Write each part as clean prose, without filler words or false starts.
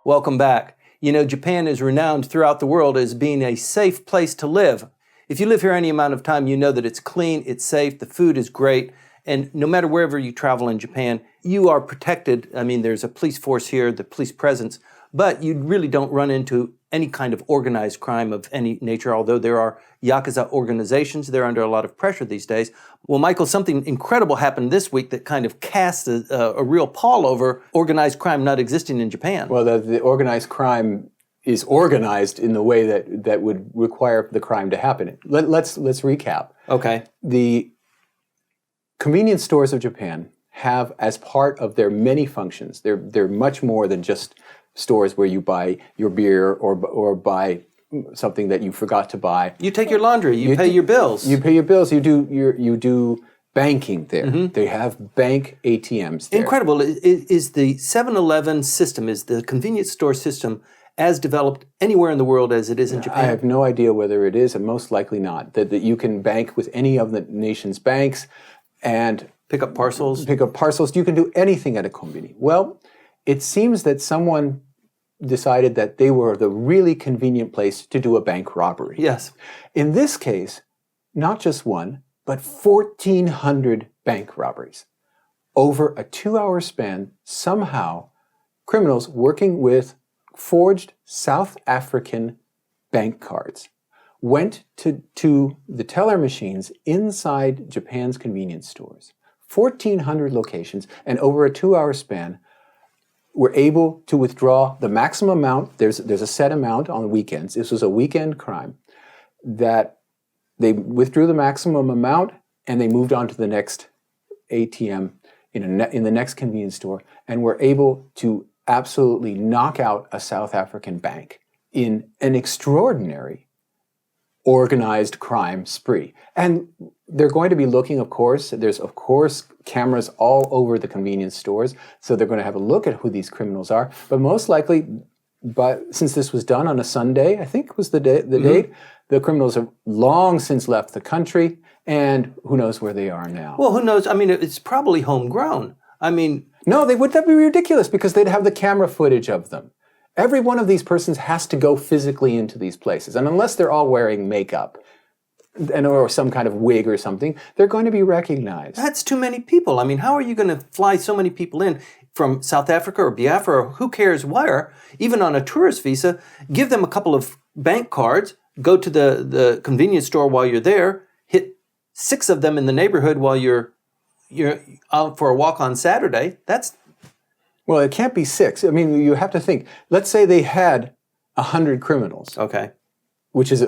Welcome back. You know, Japan is renowned throughout the world as being a safe place to live. If you live here any amount of time, you know that it's clean, it's safe, the food is great, and no matter wherever you travel in Japan, you are protected. I mean, there's a police force here, the police presence, but you really don't run into any kind of organized crime of any nature, although there are Yakuza organizations. They're under a lot of pressure these days. Well, Michael, something incredible happened this week that kind of cast a real pall over organized crime not existing in Japan. Well, the organized crime is organized in the way that would require the crime to happen. Let's recap. Okay. The convenience stores of Japan have, as part of their many functions, they're much more than just stores where you buy your beer or buy something that you forgot to buy. You take your laundry, you pay your bills. You pay your bills, you do banking there. Mm-hmm. They have bank ATMs there. Incredible. Is the 7-Eleven system, is the convenience store system as developed anywhere in the world as it is in Japan? I have no idea whether it is, and most likely not. That you can bank with any of the nation's banks and pick up parcels. You can do anything at a Conbini. Well, it seems that someone decided that they were the really convenient place to do a bank robbery. Yes. In this case, not just one, but 1,400 bank robberies. Over a 2-hour span, somehow, criminals working with forged South African bank cards went to the teller machines inside Japan's convenience stores. 1,400 locations, and over a 2-hour span, were able to withdraw the maximum amount. There's a set amount on weekends. This was a weekend crime. That they withdrew the maximum amount and they moved on to the next ATM in the next convenience store and were able to absolutely knock out a South African bank in an extraordinary organized crime spree. And they're going to be looking, of course, there's of course cameras all over the convenience stores, so they're going to have a look at who these criminals are. But most likely, since this was done on a Sunday, I think was the date, the criminals have long since left the country, and who knows where they are now. Well, who knows? I mean, it's probably homegrown. I mean... No, that'd be ridiculous, because they'd have the camera footage of them. Every one of these persons has to go physically into these places. And unless they're all wearing makeup or some kind of wig or something, they're going to be recognized. That's too many people. I mean, how are you going to fly so many people in from South Africa or Biafra or who cares where, even on a tourist visa, give them a couple of bank cards, go to the convenience store while you're there, hit 6 of them in the neighborhood while you're out for a walk on Saturday? Well, it can't be 6. I mean, you have to think. Let's say they had 100 criminals. Okay. Which is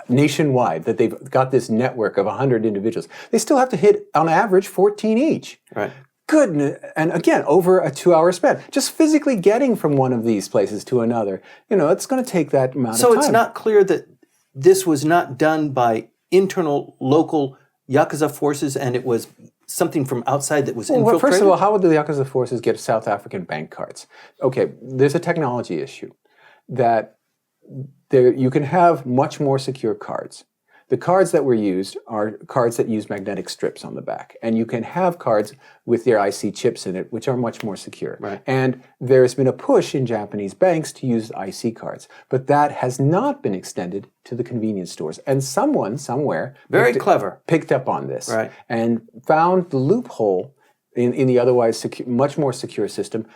nationwide, that they've got this network of 100 individuals. They still have to hit, on average, 14 each. Right. Goodness. And again, over a 2-hour span. Just physically getting from one of these places to another, it's going to take that amount of time. So it's not clear that this was not done by internal, local Yakuza forces and it was something from outside that was infiltrated? Well, first of all, how would the Yakuza forces get South African bank cards? Okay, there's a technology issue that you can have much more secure cards. The cards that were used are cards that use magnetic strips on the back. And you can have cards with their IC chips in it, which are much more secure. Right. And there's been a push in Japanese banks to use IC cards. But that has not been extended to the convenience stores. And someone, somewhere, picked up on this. Right. And found the loophole in the otherwise much more secure system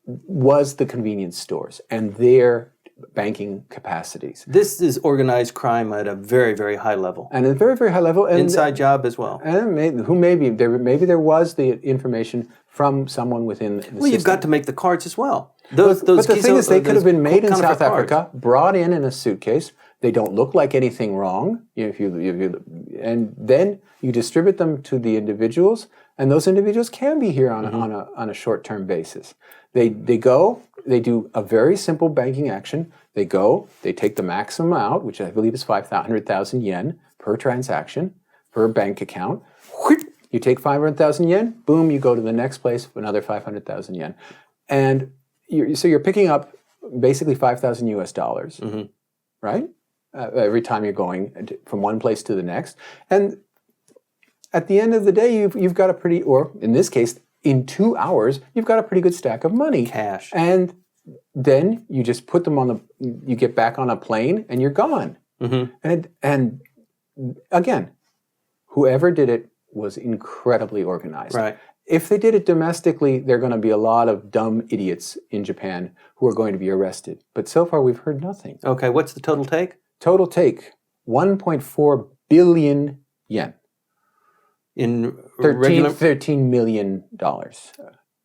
was the convenience stores and their banking capacities. This is organized crime at a very, very high level. And at a very, very high level. And inside job as well. And maybe there was the information from someone within the system. Well, you've got to make the cards as well. But the thing is, they could have been made in South Africa, brought in a suitcase. They don't look like anything wrong. And then you distribute them to the individuals, and those individuals can be here on a short-term basis. They go. They do a very simple banking action. They go, they take the maximum out, which I believe is 500,000 yen per transaction, per bank account. You take 500,000 yen, boom, you go to the next place for another 500,000 yen. And so you're picking up basically $5,000 US, right? Every time you're going from one place to the next. And at the end of the day, you've got a pretty, or in this case, in 2 hours, you've got a pretty good stack of money. Cash. And then you just put them you get back on a plane and you're gone. And again, whoever did it was incredibly organized. Right. If they did it domestically, there are going to be a lot of dumb idiots in Japan who are going to be arrested. But so far, we've heard nothing. Okay, what's the total take? Total take, 1.4 billion yen. In $13 million.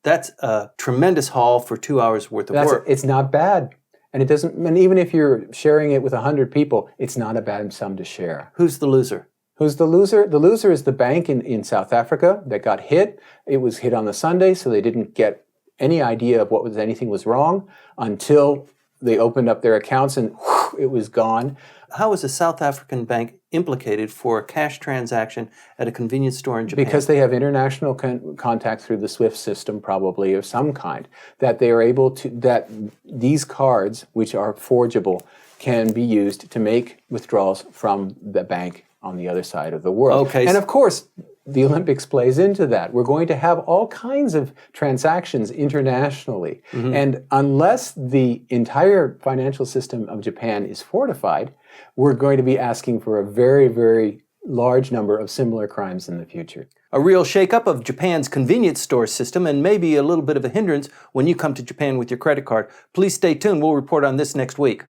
That's a tremendous haul for 2 hours worth of work. It's not bad. And it doesn't. And even if you're sharing it with 100 people, it's not a bad sum to share. Who's the loser? Who's the loser? The loser is the bank in South Africa that got hit. It was hit on the Sunday, so they didn't get any idea of anything was wrong until they opened up their accounts and whew, it was gone. How is a South African bank implicated for a cash transaction at a convenience store in Japan? Because they have international contact through the SWIFT system, probably of some kind, that they are able to, that these cards, which are forgeable, can be used to make withdrawals from the bank on the other side of the world. Okay. And of course, the Olympics plays into that. We're going to have all kinds of transactions internationally. And unless the entire financial system of Japan is fortified, we're going to be asking for a very, very large number of similar crimes in the future. A real shakeup of Japan's convenience store system, and maybe a little bit of a hindrance when you come to Japan with your credit card. Please stay tuned. We'll report on this next week.